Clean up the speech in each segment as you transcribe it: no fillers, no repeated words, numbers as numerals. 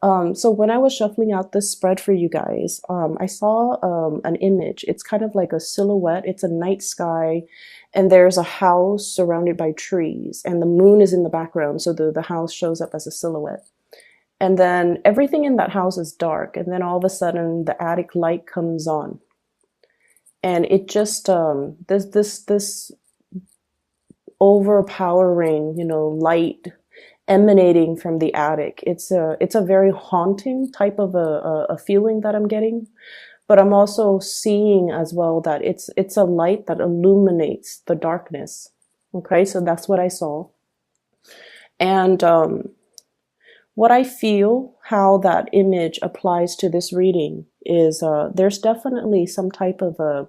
So when I was shuffling out this spread for you guys, I saw an image. It's kind of like a silhouette. It's a night sky, and there's a house surrounded by trees, and the moon is in the background, so the house shows up as a silhouette. And then everything in that house is dark, and then all of a sudden the attic light comes on, and it just this overpowering, light emanating from the attic. It's a very haunting type of a feeling that I'm getting, but I'm also seeing as well that it's a light that illuminates the darkness. Okay, so that's what I saw. And what I feel, how that image applies to this reading is there's definitely some type of a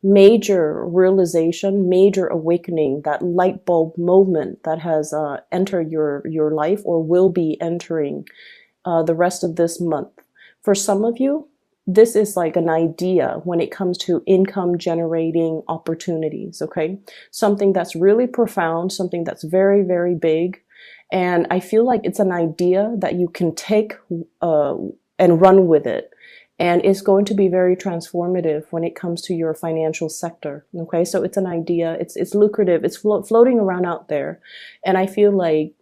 major realization, major awakening, that light bulb moment that has entered your life or will be entering the rest of this month. For some of you, this is like an idea when it comes to income generating opportunities, okay? Something that's really profound, something that's very, very big. And I feel like it's an idea that you can take and run with it. And it's going to be very transformative when it comes to your financial sector. Okay, so it's an idea, it's lucrative, it's floating around out there. And I feel like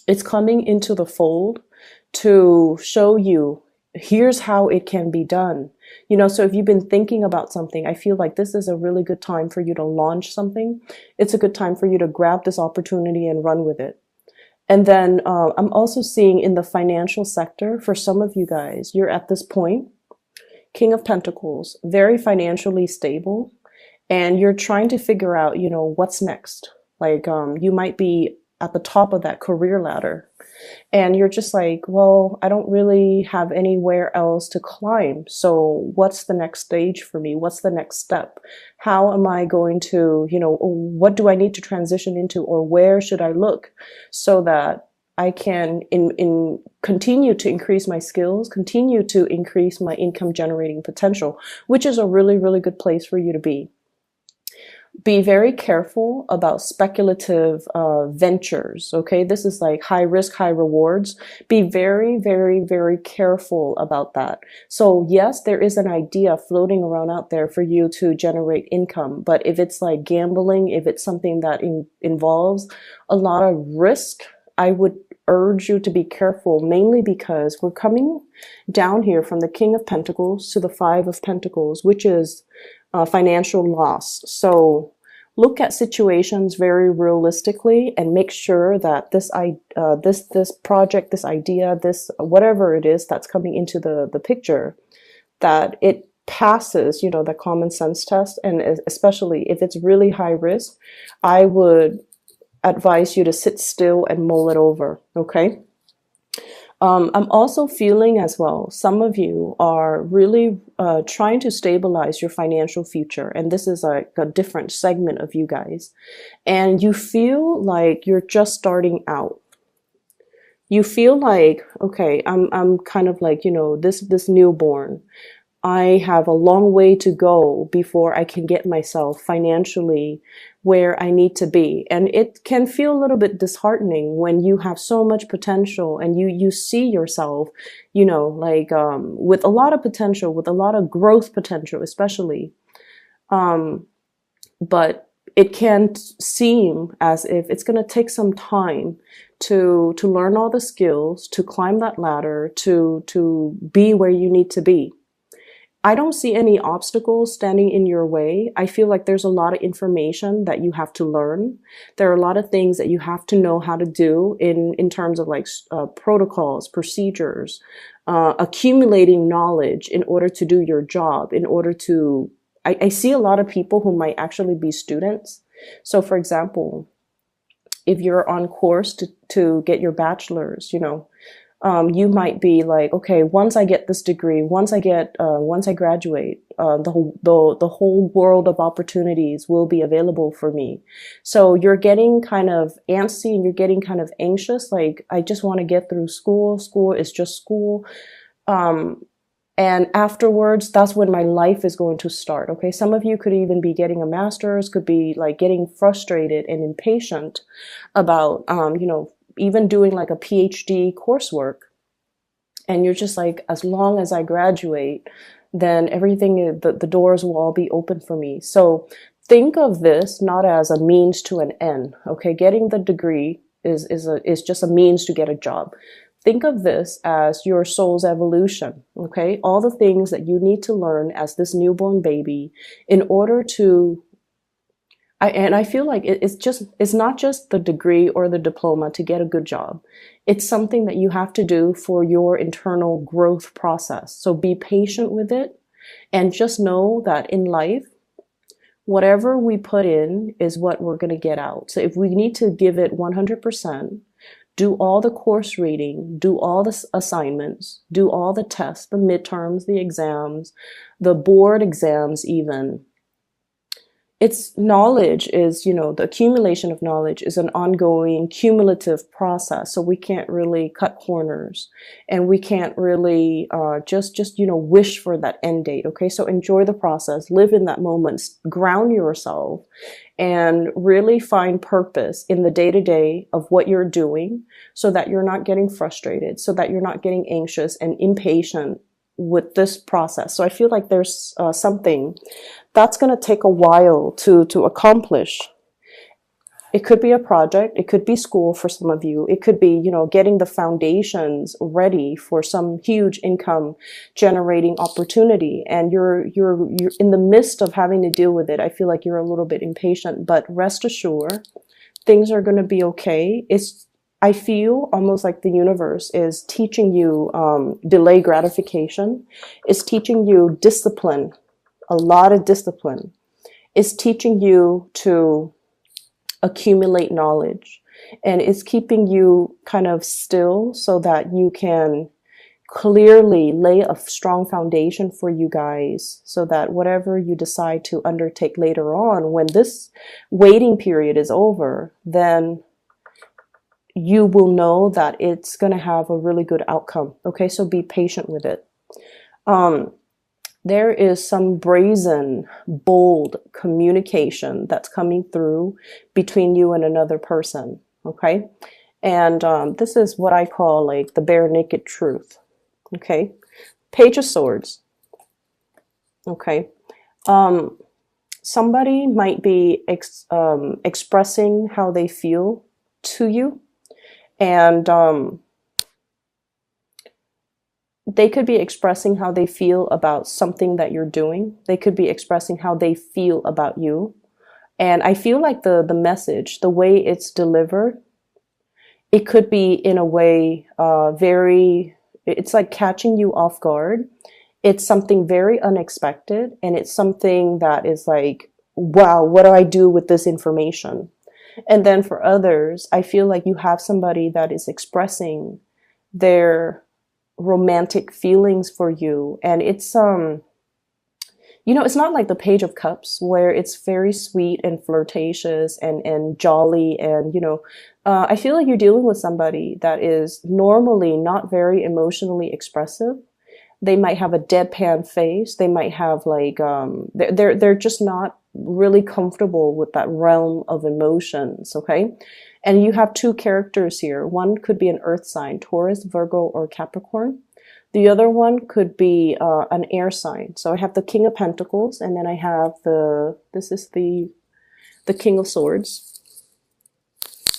it's coming into the fold to show you, here's how it can be done. So if you've been thinking about something, I feel like this is a really good time for you to launch something. It's a good time for you to grab this opportunity and run with it. And then I'm also seeing in the financial sector, for some of you guys, you're at this point, King of Pentacles, very financially stable, and you're trying to figure out, what's next. Like you might be at the top of that career ladder, and you're just like, well, I don't really have anywhere else to climb. So what's the next stage for me? What's the next step? How am I going to, what do I need to transition into, or where should I look so that I can continue to increase my skills, continue to increase my income generating potential, which is a really, really good place for you to be. Be very careful about speculative ventures, okay? This is like high risk, high rewards. Be very, very, very careful about that. So yes, there is an idea floating around out there for you to generate income, but if it's like gambling, if it's something that involves a lot of risk, I would urge you to be careful, mainly because we're coming down here from the King of Pentacles to the Five of Pentacles, which is financial loss. So look at situations very realistically and make sure that this project, this idea, this whatever it is that's coming into the picture, that it passes, the common sense test. And especially if it's really high risk, I would advise you to sit still and mull it over, okay? I'm also feeling as well, some of you are really trying to stabilize your financial future. And this is like a different segment of you guys. And you feel like you're just starting out. You feel like, okay, I'm kind of like, this newborn. I have a long way to go before I can get myself financially where I need to be. And it can feel a little bit disheartening when you have so much potential and you see yourself, with a lot of potential, with a lot of growth potential, especially. But it can seem as if it's going to take some time to learn all the skills, to climb that ladder, to be where you need to be. I don't see any obstacles standing in your way. I feel like there's a lot of information that you have to learn. There are a lot of things that you have to know how to do in terms of like protocols, procedures, accumulating knowledge in order to do your job, in order to, I see a lot of people who might actually be students. So for example, if you're on course to get your bachelor's, you might be like, okay, once I get this degree, once I graduate, the whole world of opportunities will be available for me. So you're getting kind of antsy and you're getting kind of anxious. Like, I just want to get through school. School is just school. And afterwards, that's when my life is going to start. Okay. Some of you could even be getting a master's, could be like getting frustrated and impatient about, even doing like a PhD coursework. And you're just like, as long as I graduate, then everything, the doors will all be open for me. So think of this not as a means to an end. Okay, getting the degree is just a means to get a job. Think of this as your soul's evolution. Okay, all the things that you need to learn as this newborn baby in order to and I feel like it's not just the degree or the diploma to get a good job. It's something that you have to do for your internal growth process. So be patient with it and just know that in life, whatever we put in is what we're going to get out. So if we need to give it 100%, do all the course reading, do all the assignments, do all the tests, the midterms, the exams, the board exams even, it's knowledge is, the accumulation of knowledge is an ongoing cumulative process. So we can't really cut corners and we can't really just wish for that end date. Okay. So enjoy the process, live in that moment, ground yourself and really find purpose in the day to day of what you're doing so that you're not getting frustrated, so that you're not getting anxious and impatient with this process. So I feel like there's something that's going to take a while to accomplish. It could be a project, it could be school for some of you, it could be getting the foundations ready for some huge income generating opportunity, and you're in the midst of having to deal with it. I feel like you're a little bit impatient, but rest assured things are going to be okay. I feel almost like the universe is teaching you delay gratification, is teaching you discipline, a lot of discipline, is teaching you to accumulate knowledge, and it's keeping you kind of still so that you can clearly lay a strong foundation for you guys so that whatever you decide to undertake later on, when this waiting period is over, then you will know that it's going to have a really good outcome. Okay, so be patient with it. There is some brazen, bold communication that's coming through between you and another person. Okay, and this is what I call like the bare naked truth. Okay, Page of Swords. Okay, somebody might be expressing how they feel to you. And they could be expressing how they feel about something that you're doing. They could be expressing how they feel about you. And I feel like the message, the way it's delivered, it could be in a way it's like catching you off guard. It's something very unexpected. And it's something that is like, wow, what do I do with this information? And then for others, I feel like you have somebody that is expressing their romantic feelings for you. And it's, it's not like the Page of Cups where it's very sweet and flirtatious and jolly. And, I feel like you're dealing with somebody that is normally not very emotionally expressive. They might have a deadpan face. They might have like, they're just not really comfortable with that realm of emotions. Okay. And you have two characters here. One could be an earth sign, Taurus, Virgo, or Capricorn. The other one could be an air sign. So I have the King of Pentacles, and then I have this is the King of Swords.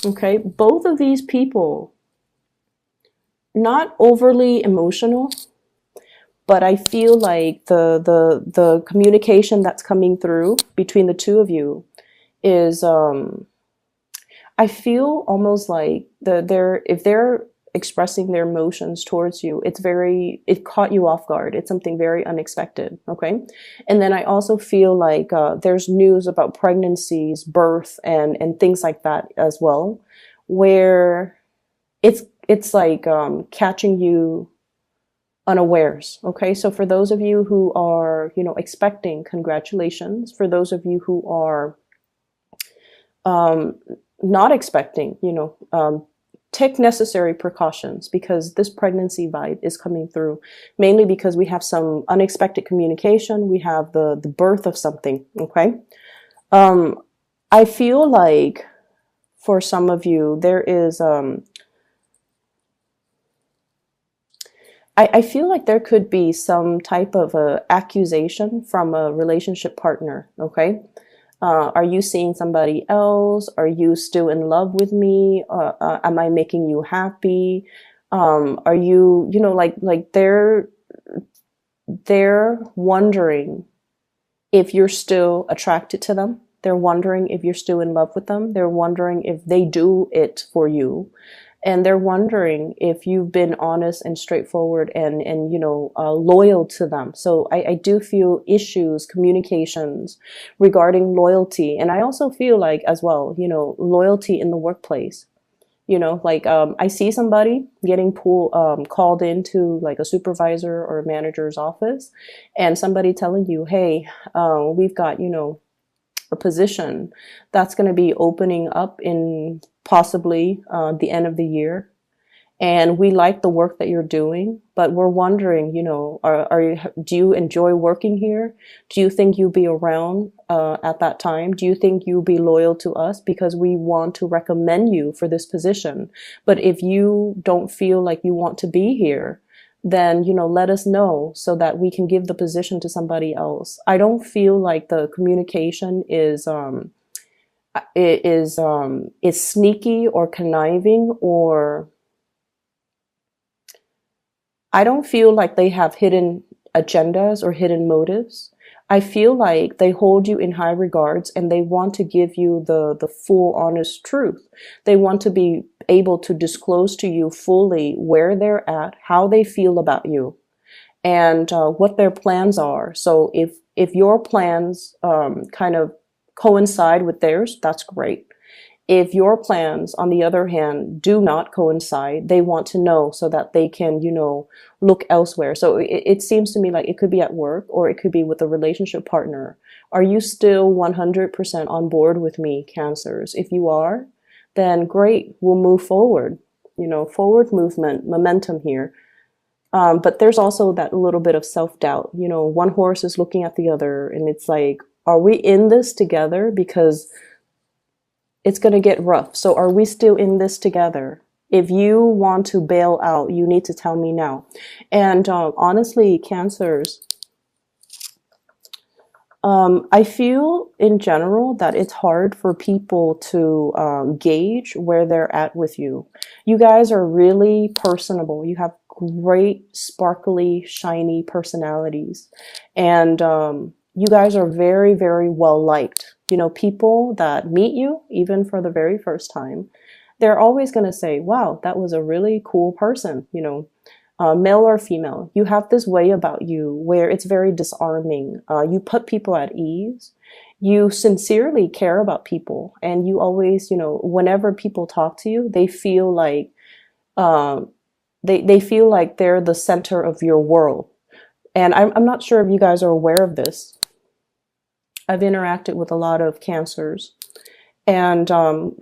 Okay. Both of these people, not overly emotional, but I feel like the communication that's coming through between the two of you is, I feel almost like if they're expressing their emotions towards you, it caught you off guard. It's something very unexpected. Okay. And then I also feel like, there's news about pregnancies, birth, and things like that as well, where it's like, catching you unawares. Okay. So for those of you who are, expecting, congratulations. For those of you who are, not expecting, take necessary precautions, because this pregnancy vibe is coming through mainly because we have some unexpected communication. We have the birth of something. Okay. I feel like for some of you, there is, I feel like there could be some type of a accusation from a relationship partner. Okay. Are you seeing somebody else? Are you still in love with me? Am I making you happy? Are you, like they're wondering if you're still attracted to them. They're wondering if you're still in love with them. They're wondering if they do it for you. And they're wondering if you've been honest and straightforward and loyal to them. So I do feel issues, communications regarding loyalty. And I also feel like as well, loyalty in the workplace. Like I see somebody getting called into like a supervisor or a manager's office, and somebody telling you, hey, we've got, a position that's going to be opening up in possibly the end of the year, and we like the work that you're doing, but we're wondering, do you enjoy working here? Do you think you'll be around at that time? Do you think you'll be loyal to us because we want to recommend you for this position? But if you don't feel like you want to be here, then let us know so that we can give the position to somebody else. I don't feel like the communication is sneaky or conniving, or I don't feel like they have hidden agendas or hidden motives. I feel like they hold you in high regards and they want to give you the full honest truth. They want to be able to disclose to you fully where they're at, how they feel about you, and what their plans are. So if your plans kind of coincide with theirs, that's great. If your plans, on the other hand, do not coincide, they want to know so that they can, look elsewhere. So it seems to me like it could be at work or it could be with a relationship partner. Are you still 100% on board with me, Cancers? If you are, then great, we'll move forward. Forward movement, momentum here. But there's also that little bit of self-doubt. One horse is looking at the other, and it's like, are we in this together? Because it's going to get rough. So are we still in this together? If you want to bail out, you need to tell me now. And honestly, Cancers, I feel in general that it's hard for people to gauge where they're at with you. You guys are really personable. You have great, sparkly, shiny personalities. And you guys are very, very well liked. People that meet you, even for the very first time, they're always going to say, wow, that was a really cool person, male or female. You have this way about you where it's very disarming. You put people at ease. You sincerely care about people. And you always, whenever people talk to you, they feel like, they feel like they're the center of your world. And I'm not sure if you guys are aware of this. I've interacted with a lot of Cancers. And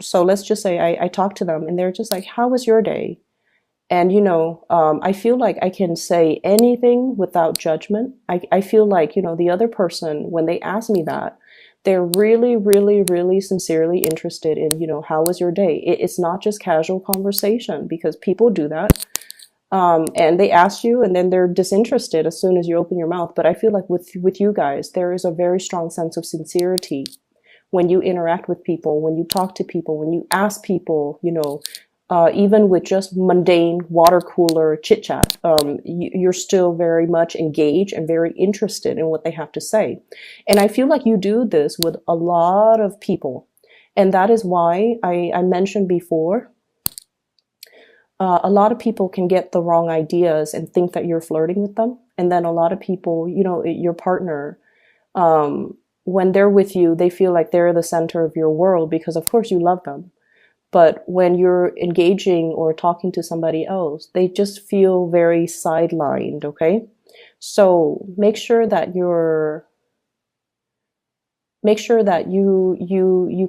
so let's just say I talk to them and they're just like, how was your day? And, I feel like I can say anything without judgment. I feel like, the other person, when they ask me that, they're really, really, really sincerely interested in, how was your day? It's not just casual conversation, because people do that. And they ask you and then they're disinterested as soon as you open your mouth. But I feel like with you guys, there is a very strong sense of sincerity when you interact with people, when you talk to people, when you ask people, even with just mundane water cooler chit chat, you're still very much engaged and very interested in what they have to say. And I feel like you do this with a lot of people. And that is why I mentioned before, a lot of people can get the wrong ideas and think that you're flirting with them. And then a lot of people, your partner, when they're with you, they feel like they're the center of your world because, of course, you love them. But when you're engaging or talking to somebody else, they just feel very sidelined, okay? So make sure that you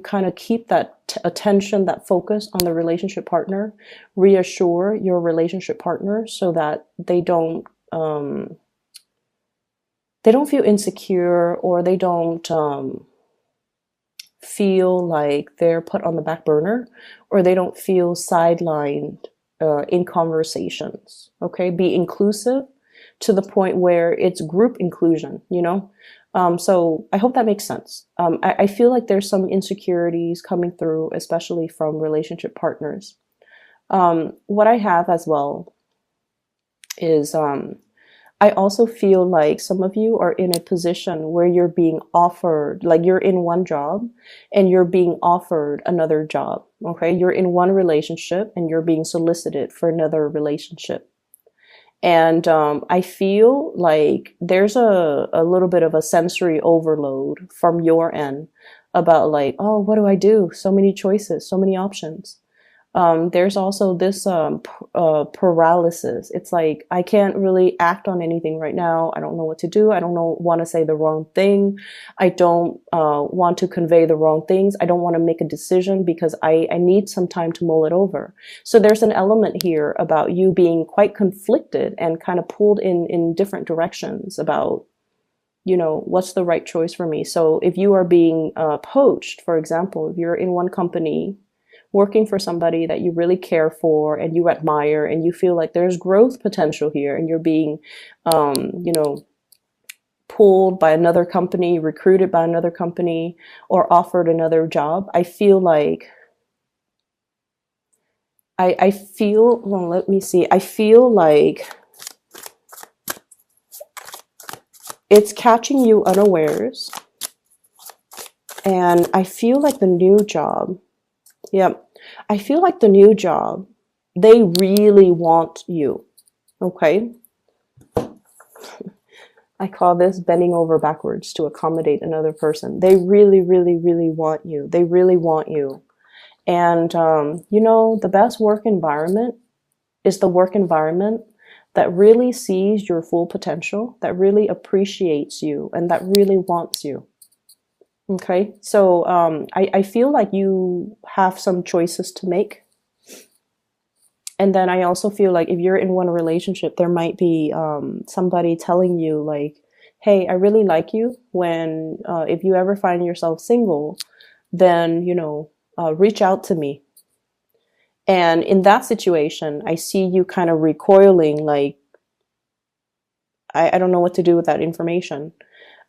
kind of keep that attention, that focus on the relationship partner. Reassure your relationship partner so that they don't feel insecure, or they don't feel like they're put on the back burner, or they don't feel sidelined in conversations. Okay, be inclusive to the point where it's group inclusion, you know? So I hope that makes sense. I feel like there's some insecurities coming through, especially from relationship partners. What I have as well is I also feel like some of you are in a position where you're being offered, like you're in one job and you're being offered another job. Okay. You're in one relationship and you're being solicited for another relationship. And I feel like there's a little bit of a sensory overload from your end about like, oh, what do I do? So many choices, so many options. There's also this paralysis. It's like I can't really act on anything right now. I don't know what to do. I don't know, want to say the wrong thing. I don't want to convey the wrong things. I don't want to make a decision because I need some time to mull it over. So there's an element here about you being quite conflicted and kind of pulled in different directions about, you know, what's the right choice for me. So if you are being poached, for example, if you're in one company working for somebody that you really care for and you admire and you feel like there's growth potential here and you're being, you know, pulled by another company, recruited by another company, or offered another job, I feel like I feel, well, let me see. I feel like it's catching you unawares. And I feel like the new job, yep. I feel like the new job, they really want you. Okay. I call this bending over backwards to accommodate another person. They really, really, really want you. They really want you. And, you know, the best work environment is the work environment that really sees your full potential, that really appreciates you, and that really wants you. Okay, so I feel like you have some choices to make. And then I also feel like if you're in one relationship, there might be somebody telling you like, hey, I really like you. When if you ever find yourself single, then, you know, reach out to me. And in that situation, I see you kind of recoiling like, I don't know what to do with that information.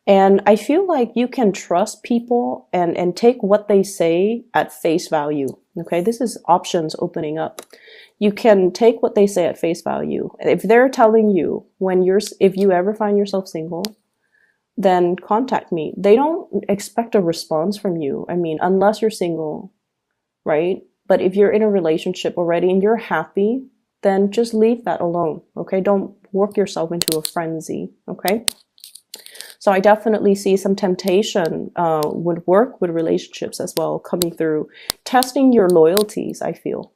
And I feel like you can trust people and take what they say at face value. Okay, this is options opening up. You can take what they say at face value. If they're telling you if you ever find yourself single, then contact me. They don't expect a response from you. I mean, unless you're single, right? But if you're in a relationship already and you're happy, then just leave that alone. Okay, don't work yourself into a frenzy. Okay. So I definitely see some temptation would work with relationships as well coming through. Testing your loyalties, I feel.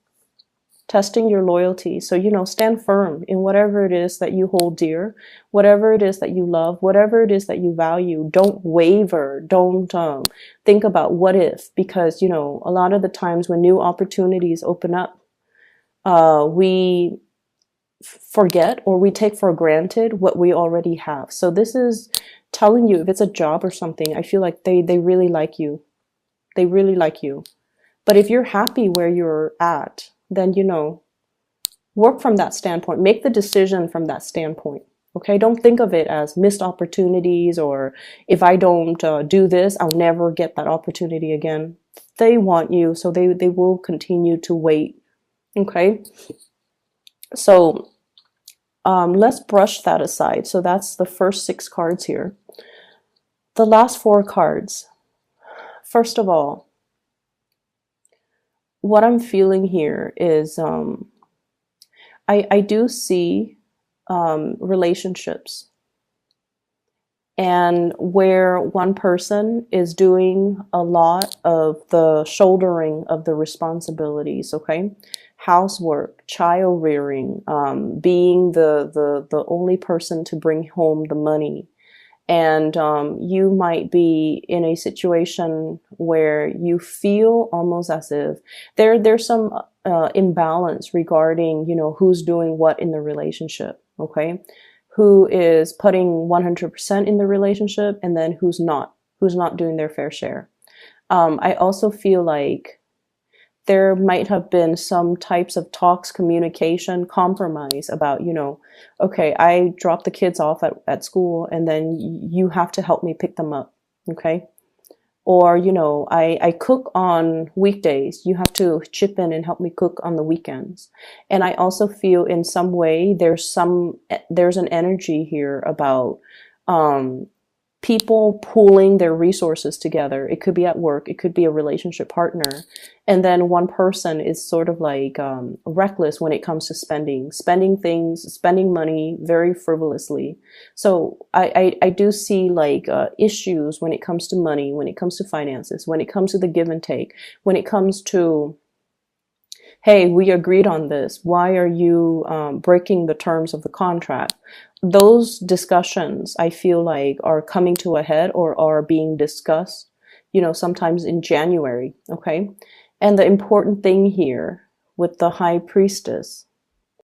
Testing your loyalty. So, you know, stand firm in whatever it is that you hold dear, whatever it is that you love, whatever it is that you value. Don't waver. Don't think about what if, because, you know, a lot of the times when new opportunities open up, we forget or we take for granted what we already have. So this is telling you if it's a job or something, I feel like they really like you. They really like you. But if you're happy where you're at, then, you know, work from that standpoint. Make the decision from that standpoint. Okay, don't think of it as missed opportunities or if I don't do this, I'll never get that opportunity again. They want you, so they will continue to wait. Okay, so let's brush that aside. So that's the first 6 cards here. The last 4 cards. First of all, what I'm feeling here is I do see relationships and where one person is doing a lot of the shouldering of the responsibilities, okay? Housework, child rearing, being the only person to bring home the money. And you might be in a situation where you feel almost as if there's some imbalance regarding, you know, who's doing what in the relationship, okay? Who is putting 100% in the relationship and then who's not doing their fair share. I also feel like there might have been some types of talks, communication, compromise about, okay, I drop the kids off at school and then you have to help me pick them up. Okay. Or, I cook on weekdays. You have to chip in and help me cook on the weekends. And I also feel in some way there's an energy here about, um, people pooling their resources together. It could be at work, it could be a relationship partner. And then one person is sort of like reckless when it comes to spending things, spending money very frivolously. So I do see like issues when it comes to money, when it comes to finances, when it comes to the give and take, when it comes to, hey, we agreed on this. Why are you breaking the terms of the contract? Those discussions, I feel like, are coming to a head or are being discussed, sometimes in January. Okay. And the important thing here with the high priestess